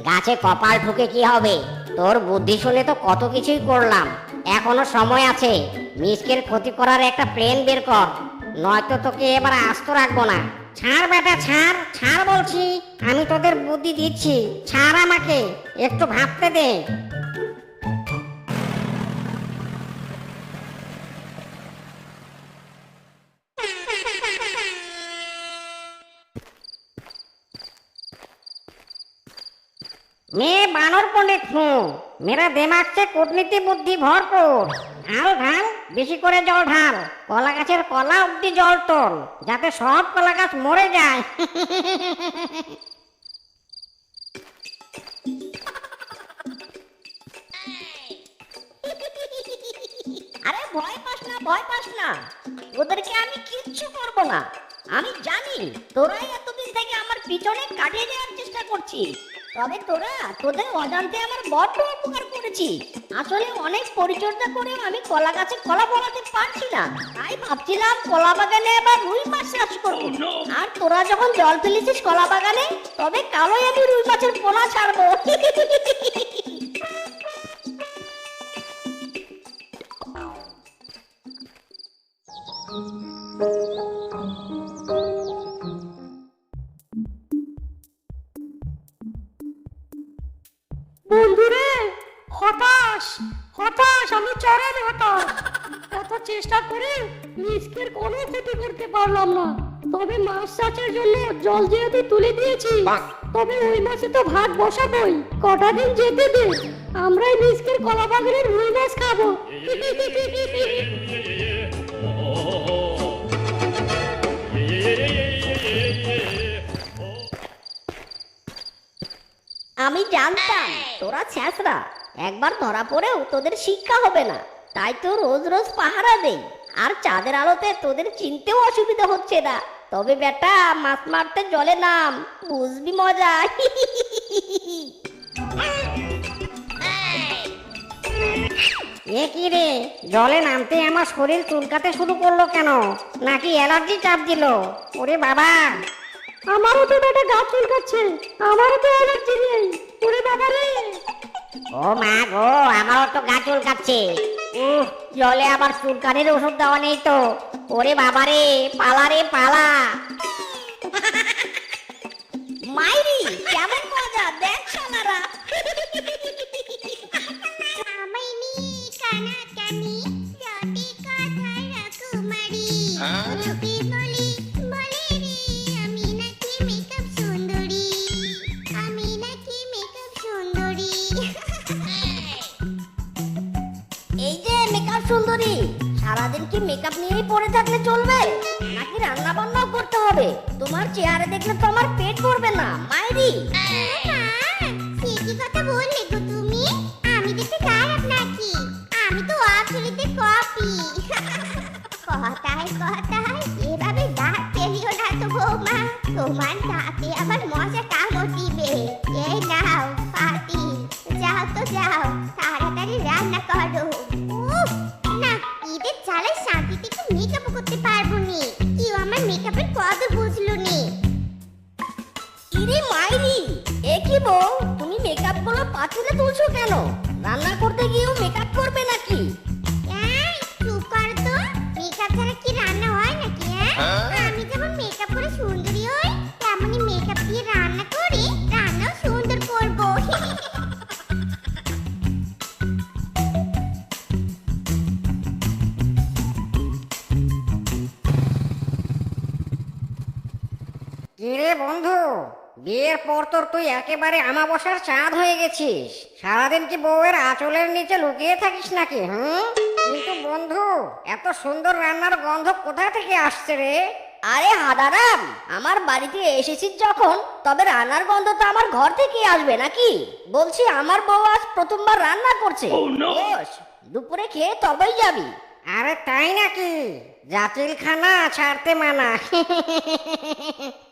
গাছে কপাল ঠুকে কি হবে? তোর বুদ্ধি শুনে তো কত কিছুই করলাম, এখনো সময় আছে। মিসকের ক্ষতি করার একটা প্ল্যান বের কর, নয়তো তোকে এবার আস্ত রাখবো না। ছাড় বেটা ছাড়, ছাড় বলছি। আমি তোদের বুদ্ধি দিচ্ছি, ছাড় আমাকে, একটু ভাবতে দে। मैं बानर पंडित हूँ, मेरा दिमाग से कूटनीति बुद्धि भरपूर। ঢাল ঢাল, বেশি করে জল ঢাল, কলা গাছের কলা অব্দি জল তোল, যাতে সব কলা গাছ মরে যায়। আরে ভয় পাস না, ভয় পাস না, ওদেরকে আমি কিচ্ছু করব না। আমি জানি তোরাই এতদিন থেকে আমার পিছনে কাটিয়ে দেওয়ার চেষ্টা করছিস, তবে তোরা তোদের অজান্তে আমার বড্ড উপকার করেছিস। আসলে অনেক পরিচর্যা করেও আমি কলা গাছে কলা ফলাতে পারছি না, তাই ভাবছিলাম কলা বাগানে আবার রুই মাছ চাষ করবো। আর তোরা যখন জল ফেলেছিস কলা বাগানে, তবে কালোই আমি রুই মাছের পোনা ছাড়বো। বন্ধুরে, হতাশ হতাশ, আমি চরম হতাশ। এত চেষ্টা করে মিসকের কোনো ক্ষতি করতে পারলাম না। তবে মাছ চাষের জন্য জল যেহেতু তুলে দিয়েছি, তবে ওই মাছে তো ভাগ বসাবই। কটা দিন যেতে দে, আমরাই মিসকের কলা বাগানের রুই মাছ খাবো। আমি জানতাম তোরা ছ্যাঁচড়া, একবার ধরা পড়েও তোদের শিক্ষা হবে না, তাই তো রোজ রোজ পাহারা দেই। আর চাঁদের আলোতে তোদের চিনতেও অসুবিধা হচ্ছে না। তবে বেটা, মাছ মারতে জলে নাম, বুঝবি মজা। এ কি রে, জলে নামতে আমার শরীর চুলকাতে শুরু করলো কেন? নাকি অ্যালার্জি চাপ দিল? ওরে বাবা! আমারও তো বেটা গা চুলকাচ্ছে, আমারও তো অ্যালার্জি নেই। ওরে বাবা রে! ও মা গো, আমারও তো গা চুলকাচ্ছে। জলে আবার চুলকানির ওষুধ দেওয়া নেই তো? ওরে বাবা রে, পালা রে পালা! মাইরি, কেমন মজা দেখ শালারা। কামাইনি কানা কানি জটি কথা রাকুমারি রূপে বলি বলে রে আমি নাকি মেকআপ সুন্দরী, আমি নাকি মেকআপ সুন্দরী। এই যে মেকআপ সুন্দরী, সারাদিন কি মেকআপ নিয়েই পড়ে থাকলে চলবে, নাকি রান্না বান্নাও করতে হবে? তোমার চেহারা দেখলে তো আমার পেট ভরবে না মাইরি। মা, সে কি কথা বললে গো তুমি? আমি দেখতে খারাপ নাকি? আমি তো আসলেতে কপি। কথায় কথায় এভাবে দাঁত ফেলিও না তো বৌমা, তোমার দাঁতে আবার মশা কামড় দিবে। এই নাও পাতিল, যাও তো যাও, তাড়াতাড়ি রান্না করো। উফ, না, ঈদের জ্বালায় শান্তিতে একটু মেকআপও করতে পারবো নি। কেউ আমার মেকআপের কদর বুঝলো নি। ইরে মাইরি, এ কি বউ, তুমি মেকআপ গুলো পাতিলে তুলছো কেন? রান্না করতে গিয়েও মেকআপ করবে নাকি? এই, চুপ কর তো। মেকআপ ছাড়া কি রান্না হয় নাকি? আমি যেমন মেকআপ করে সুন্দরী হই, তেমনি মেকআপ দিয়ে রান্না করে রান্নাও সুন্দর করবো। কিরে বন্ধু, বিয়ের পর তোর তুই একেবারে আমাবস্যার চাঁদ হয়ে গেছিস। সারাদিন কি বউয়ের আঁচলের নিচে লুকিয়ে থাকিস নাকি? কিন্তু বন্ধু, এত সুন্দর রান্নার গন্ধ কোথা থেকে আসছে রে? আরে হাদারাম, আমার বাড়িতে এসেছিস যখন, তবে রান্নার গন্ধ তো আমার ঘর থেকে আসবে নাকি? বলছি, আমার বউ আজ প্রথমবার রান্না করছে। বস, দুপুরে খেয়ে তবেই যাবি। আরে তাই নাকি? জাতিল খানা ছাড়তে মানা।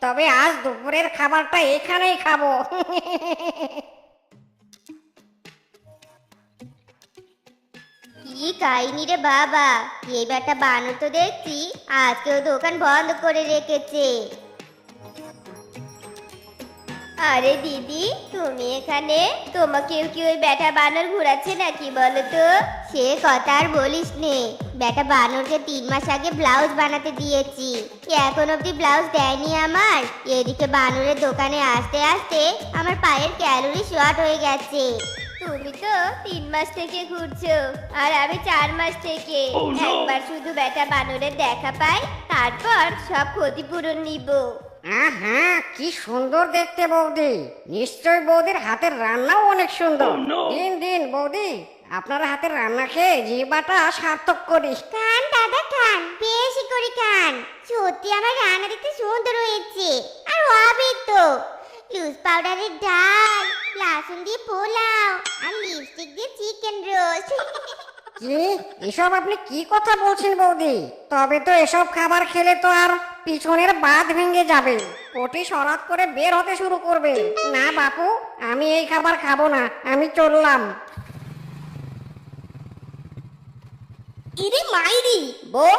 তবে আজ দুপুরের খাবারটা এখানেই খাবো। কি কাহিনী রে বাবা, এই বেটা বানর তো দেখছি আজকেও দোকান বন্ধ করে রেখেছে। আরে দিদি তুমি এখানে, তোমাকেও কি ওই ব্যাটা বানর ঘোরাচ্ছে নাকি বলো তো? সে কথা আর বলিস নে, ব্যাটা বানরকে 3 মাস আগে ব্লাউজ বানাতে দিয়েছি, এখন অবধি ব্লাউজ দেয়নি আমার। এদিকে বানরের দোকানে আসতে আসতে আমার পায়ের ক্যালোরি শর্ট হয়ে গেছে। তুমি তো 3 মাস থেকে ঘুরছো আর আমি 4 মাস থেকে। একবার শুধু ব্যাটা বানরের দেখা পাই, তারপর সব ক্ষতিপূরণ নিব। আহা, কি সুন্দর দেখতে বৌদি। নিশ্চয় বৌদির হাতের রান্নাও অনেক সুন্দর। দিন দিন বৌদি, আপনার হাতের রান্না খেয়ে জিহ্বাটা সার্থক করি। খান দাদা খান, বেশি করে খান। সত্যি আমার রান্না দেখতে সুন্দর হয়েছে। আর হবে তো, লুজ পাউডারের ডাল, লসুন দিয়ে পোলাও আর লিপস্টিক দিয়ে চিকেন রোস্ট। কি এসব আপনি কি কথা বলছেন বৌদি? তবে তো এসব খাবার খেলে তো আর পিছনের বাঁধ ভেঙে যাবে, পটি সরাত করে বের হতে শুরু করবে। না বাপু, আমি এই খাবার খাবো না, আমি চললাম। ইরে মাইরি বউ,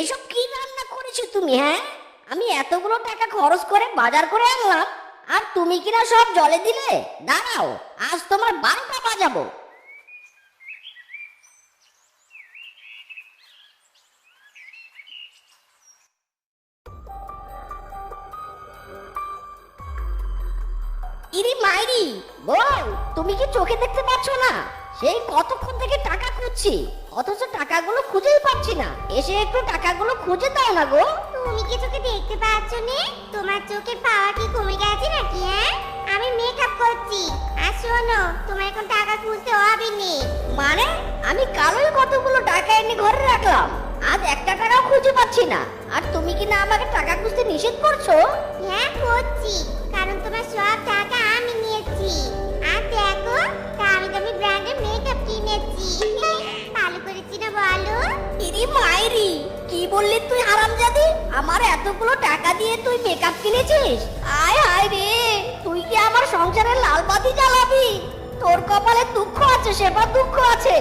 এসব কি রান্না করেছো তুমি? হ্যাঁ, আমি এতগুলো টাকা খরচ করে বাজার করে আনলাম আর তুমি কিনা সব জলে দিলে। দাঁড়াও, আজ তোমার 12টা বাজাবো। ইরে মাইরি বউ, তুমি কি চোখে দেখতে পাচ্ছ না? সেই কতক্ষণ থেকে টাকা খুঁজছি, অথচ টাকাগুলো খুঁজেই পাচ্ছি না। এসে একটু টাকাগুলো খুঁজে দাও না গো। তুমি কি চোখে দেখতে পাচ্ছ না? তোমার চোখের পাওয়ার কি কমে গেছে নাকি? হ্যাঁ, আমি মেকআপ করছি। আর শোনো, তোমার এখন টাকা খুঁজতে হবে না। মানে আমি কালোই কতগুলো টাকা এনে ঘরে রাখলাম, আজ একটা টাকাও খুঁজে পাচ্ছি না, আর তুমি কি না আমাকে টাকা খুঁজতে নিষেধ করছো? হ্যাঁ করছি, কারণ তোমার সব টাকা আমি নিয়েছি। আর দেখো, দামি দামি ব্র্যান্ডের মেকআপ কিনেছি। ভালো করেছি না বলো? ইরি মাইরি, কি বললি তুই হারামজাদি? আমার এতগুলো টাকা দিয়ে তুই মেকআপ কিনেছিস? আয় হায় রে, তুই কি আমার সংসারে লাল বাতি জ্বালাবি? তোর কপালে দুঃখ আছে, সেবার দুঃখ আছে।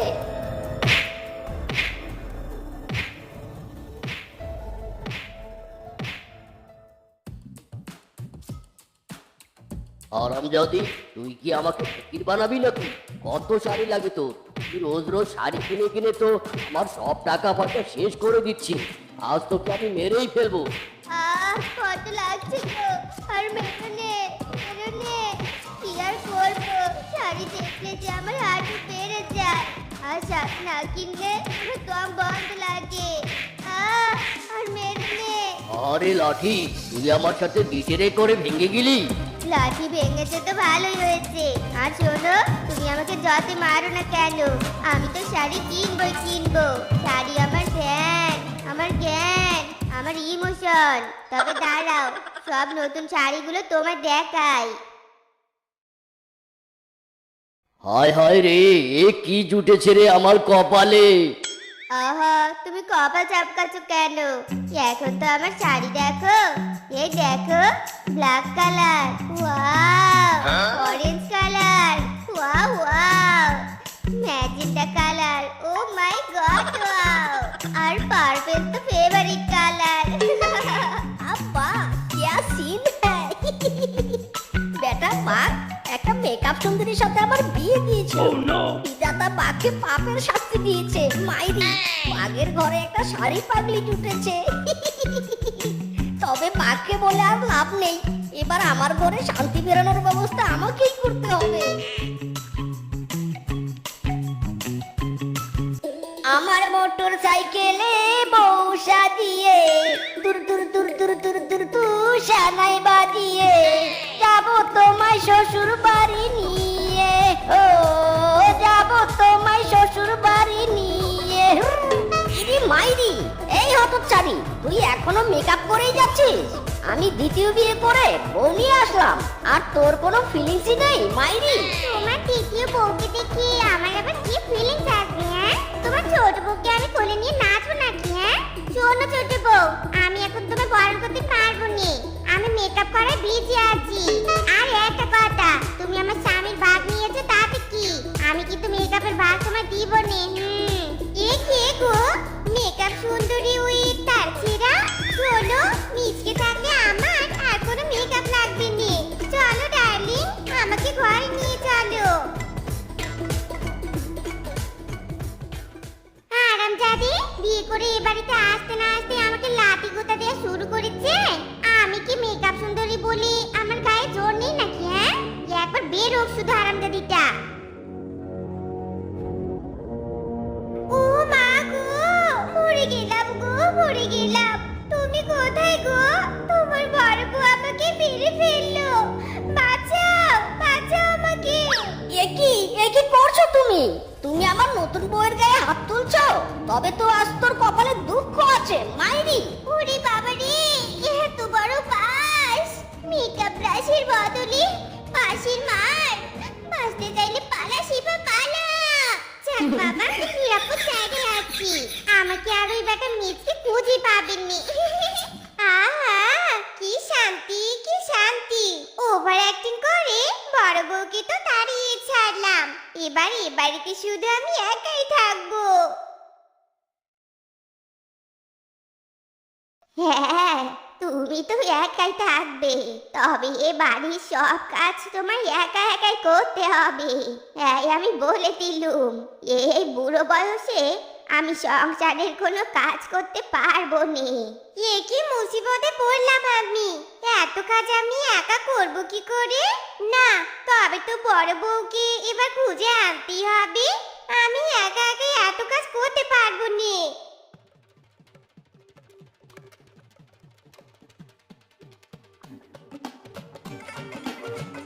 হারামজাদি, তুই কি আমাকে ফকির বানাবি নাকি? কত শাড়ি লাগে তোর? তুই রোজ রোজ শাড়ি কিনে কিনে তো আমার সব টাকা পয়সা শেষ করে দিচ্ছি। আজ তোকে আমি মেরেই ফেলবো। কত লাগছে তো। আর মেরুনে মেরুনে কি আর করবো, শাড়ি দেখলে যে আমার হাঁটু বেড়ে যায়। আর শাড়ি না কিনলে আমার দম বন্ধ লাগে। আর মেরুনে আরে লাঠি, তুই আমার সাথে বিটেরে করে ভেঙে গেলি। লাঠি ভেঙেছে তো ভালোই হয়েছে। আর শোনো, তুমি আমাকে যতই মারো না কেন, আমি তো শাড়ি কিনবই কিনবো। শাড়ি আমার ধ্যান, আমার জ্ঞান, আমার ইমোশন। তবে দাঁড়াও, সব নতুন শাড়িগুলো তোমার দেখাই। হায় হায় রে, এ কি জুটেছে রে আমার কপালে। আহা, তুমি কপাল চাপকাচ্ছ কেন? এখন তো আমার শাড়ি দেখো। এই দেখো, black colour, wow, orange colour, wow wow, magenta colour, oh my god wow, আর পার্পল তো ফেভারিট কালার। আব্বা, क्या सीन है? বেটা বাঘ একটা মেকআপ সুন্দরীর সাথে আমার বিয়ে দিয়েছে। বিধাতা বাঘকে পাপের শাস্তি দিয়েছে। মাইরি, বাঘের ঘরে একটা শাড়ি পাগলি জুটেছে। তবে বাঘকে বলে আর লাভ নেই, এবার আমার ঘরে শান্তি ফেরানোর ব্যবস্থা আমাকেই করতে হবে। আমার মোটর সাইকেলে বউ সাজিয়ে দূর দূর দূর দূর দূর দূর দূর সানাই বাজিয়ে যাবো তোমায় শ্বশুর বাড়ি নিয়ে। ও যাবো তোমায় শ্বশুর বাড়ি নিয়ে। ইরি মাইরি, এই হতচ্ছাড়ি, তুই এখনো মেকআপ করেই যাচ্ছিস? আমি দ্বিতীয় বিয়ে করে বউ নিয়ে আসলাম, আর তোর কোনো ফিলিংসই নেই মাইরি। তোমার তৃতীয় বউকে দেখে আমার আবার কি ফিলিংস আসবে? হ্যাঁ, তোমার ছোট বউকে আমি কোলে নিয়ে নাচবো নাকি? হ্যাঁ, শোনো ছোট বউ, আমি এখন তোমার বরণ করতে পারবো না। আমি মেকআপ করে বিজি আছি। আর একটা কথা, তুমি আমার স্বামীর ভাগ নিয়েছো তাতে কি? আমি কিন্তু মেকআপের ভাগ তোমায় দিব না। এ কে গো, মেকআপ সুন্দরী উইথ তার ছিড়া? শোনো, মিচকে থাকলে আমার আর কোনো মেকআপ লাগবে না। চলো ডার্লিং। বেরো শুধু হারামজাদিটা। ও মা গো, মরে গেলাম গো, মরে গেলাম। তুমি কোথায় গো? তোমার বড় বউ আমাকে মেরে ফেললো। বাঁচাও, বাঁচাও আমাকে। এ কি করছো তুমি? তুমি আমার নতুন বউয়ের গায়ে হাত তুলছো? তবে তো আজ তোর কপালে দুঃখ আছে মাইরি। ওরে বাবা রে, এত বড় পাশ! মেকআপ ব্রাশের বদলে পাশের মার। বাঁচতে চাইলে পালা শিবা পালা। যাক বাবা, নিরাপদ জায়গায় আছি। আমাকে আর ওই বেটা মিচকে খুঁজে পাবেননি। আহা, কি শান্তি, কি শান্তি। ওভার অ্যাক্টিং করে বড় বউকে তো তাড়িয়ে ছাড়লাম। এবার এ বাড়িতে শুধু আমি একাই থাকবো। হ্যাঁ, তুমি তো একাই থাকবে, তবে এ বাড়ির সব কাজ তোমার একা একাই করতে হবে। হ্যাঁ, আমি বলে দিলুম, এই বুড়ো বয়সে আমি সংসারের কোনো কাজ করতে পারবো না। এ কি মুসিবতে পড়লাম আমি! এত কাজ আমি একা করব কি করে? না, তবে তো বড় বউকে এবার খুঁজে আনতেই হবে। আমি একা একা এত কাজ করতে পারবো না।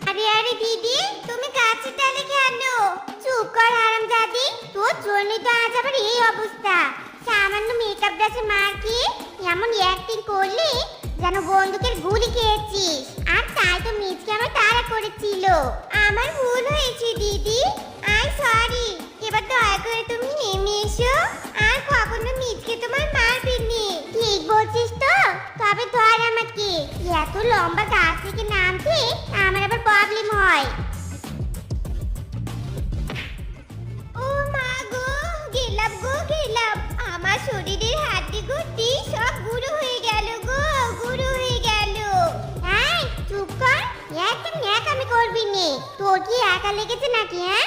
আরে আরে দিদি, তুমি গাছে ডালে কেন? চুপ কর হারামজাদি, তোর জন্যই তো আজ আবার এই অবস্থা। সামান্য মেকআপ ব্রাশে মারকে এমন অ্যাক্টিং করলি যেন বন্দুকের গুলি খেয়েছিস। আর তাই তো মিচকে আমার তাড়া করেছিল। আমার ভুল হয়েছে দিদি, আই সরি। এবার দয়া করে তুমি নেমে এসো, আর কখনো মিচকে তোমার মারবে নি। ঠিক বলছিস তো? তবে ধর আমাকে। এত লম্বা গাছ থেকে নামতে আমার আবার প্রবলেম হয়। ও মা গো, গেলাম গো, গেলাম। আমার শরীরের হাড্ডি গুড্ডি সব গুঁড়ো হয়ে গেল গো, গুঁড়ো হয়ে গেল। এই চুপ কর, একদম ন্যাকামি করবি নে। তোর কি একা লেগেছে নাকি? হ্যাঁ,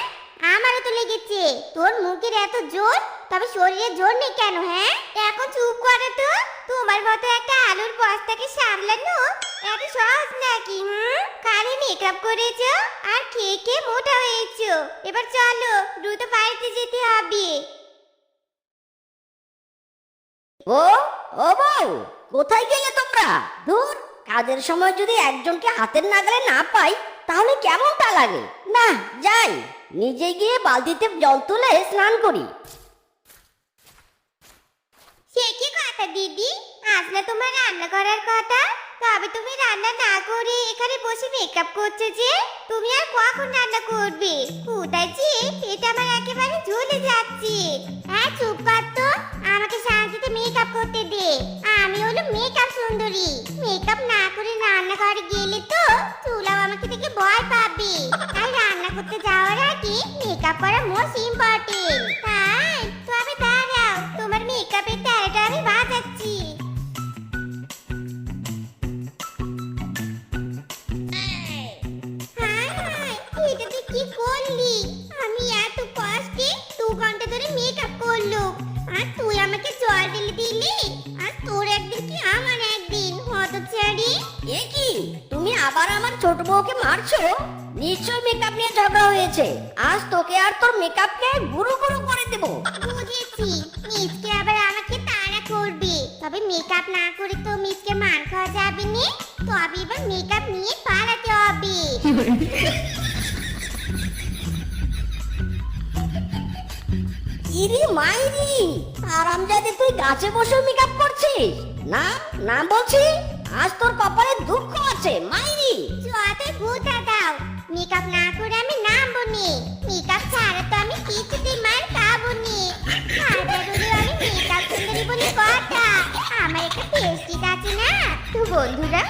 আমারও তো লেগেছে। তোর মুখের এত জোর, তবে শরীরে জোর নেই কেন? হ্যাঁ, এখন চুপ করো তো। তোমার মতো একটা আলুর বস্তাকে সামলানো এত সহজ নাকি? কালে মেকআপ করেছো আর খেয়ে খেয়ে মোটা হয়েছো। এবার চলো, দ্রুত বাড়িতে যেতে হবে। ও বউ, কোথায় গেলে তোমরা? ধুর, কাজের সময় যদি একজনকে হাতের নাগালে না পাই তাহলে কেমনটা লাগে। না, যাই নিজে গিয়ে বালতিতে জল তুলে স্নান করি। সে কি কথা দিদি, আসলে তোমার রান্না করার কথা, তবে তুমি রান্না না করে এখানে বসে মেকআপ করছো যে? তুমি আর কখন রান্না করবে? কোথায় যে পেট আমার একেবারে ঝুলে যাচ্ছে। হ্যাঁ, চুপ কর তো, আমাকে শান্তিতে মেকআপ করতে দে। আমি হলো মেকআপ সুন্দরী। মেকআপ না করে রান্না করে গেলে তো চুলাও আমাকে দেখে ভয় পাবে। তাই রান্না করতে যাওয়ার আগে মেকআপ করা মোস্ট ইম্পর্টেন্ট। তাই তবে দাঁড়াও, তোমার মেকআপের তেলটা আমি বাজাচ্ছি। এটা তুই কি করলি? আমি এত কষ্টে 2 ঘন্টা ধরে মেকআপ করলুম, আর তুই আমাকে জল ঢেলে দিলি। আর তোর একদিন কি আমার একদিন, হতচ্ছাড়ি। এ কি, তুমি আবার আমার ছোট বউকে মারছো? নিশ্চয় মেকআপ নিয়ে ঝগড়া হয়েছে। আজ তোকে আর তোর মেকআপকে গুরু গুরু করে দেব। বুঝেছি, মিসকে আবার আমাকে তাড়া করবে। তবে মেকআপ না করে তো মিসকে মান খাওয়া যাবে না। তবে এবার মেকআপ নিয়ে পালাতে হবে। ইরি মাইরি, আরামজাদে তুই গাছে বসে মেকআপ করছিস? না না বলছি, আজ তোর কপালে দুঃখ আছে মাইরি। যতই ভূতা দাও, মেকআপ না করে আমি নামবো নি। মেকআপ ছাড়া তো আমি কিছুতেই মার খাবো নি। হাজার হলেও আমি মেকআপ সুন্দরী বলে কথা। আমার একটা পেস্টিক আছে না তো বন্ধুরা।